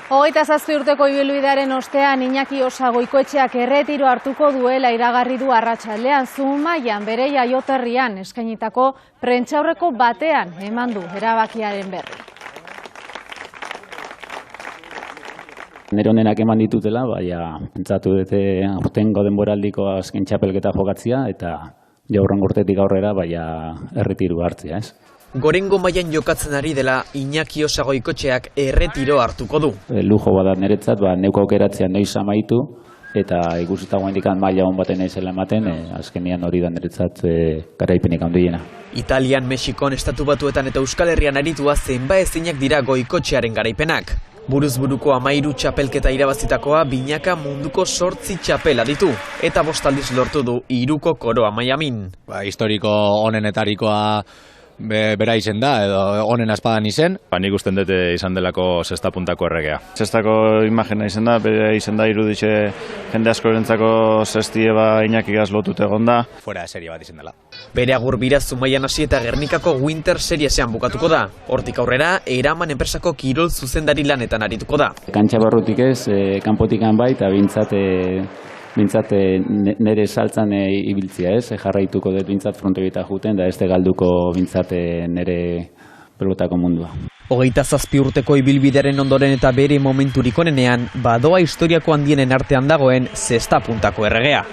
27 urteko ibilbidearen ostean Iñaki Osa Goikoetxeak erretiro hartuko duela iragarri du arratsaldean. Zumaian bere jaioterrian eskainitako prentsaurreko batean eman du erabakiaren berri. Nire honenak eman ditutela, pentsatu dute aurtengo denboraldiko azken txapelketa jokatzea eta jaurren urtetik aurrera erretiru hartzea, ez? Gorengo mailan jokatzen ari dela Iñaki Osa Goikoetxeak erretiro hartuko du. Lujo badat niretzat, neuko aukeratzea noiz amaitu eta ikusita guaindikan maila hon baten ezela ematen, azkenian hori da niretzat garaipenik handiena. Italian, Mexikon, Estatu Batuetan eta Euskal Herrian aritua zenbaezinak dira Goikoetxearen garaipenak. Buruz-buruko 13 txapelketa irabazitakoa binaka munduko 8 txapela ditu, eta 5 aldiz lortu du 3ko koroa Miamin. Historiko honenetarikoa bera izen da, edo honen azpadan izen. Nik usten dut izan delako 6. puntako erregea. 6. imagina izen da, bere izen da iruditxe jende askorentzako 6. Iñakigaz lotut egon da. Fuera de serie bat izen dela. Bere agurbira Zumaian hasi eta Gernikako Winter Seriesean bukatuko da. Hortik aurrera, Eraman enpresako kirol zuzendari lanetan arituko da. Kantxa barrutik ez, kanpotikan bai, eta bintzat nire saltzan ibiltzia ez, jarraituko dut bintzat frontebita juten, da ez galduko bintzat nire pelotako mundua. 27 urteko ibilbidearen ondoren eta bere momenturik onenean, badoa historiako handienen artean dagoen 6. puntako erregea.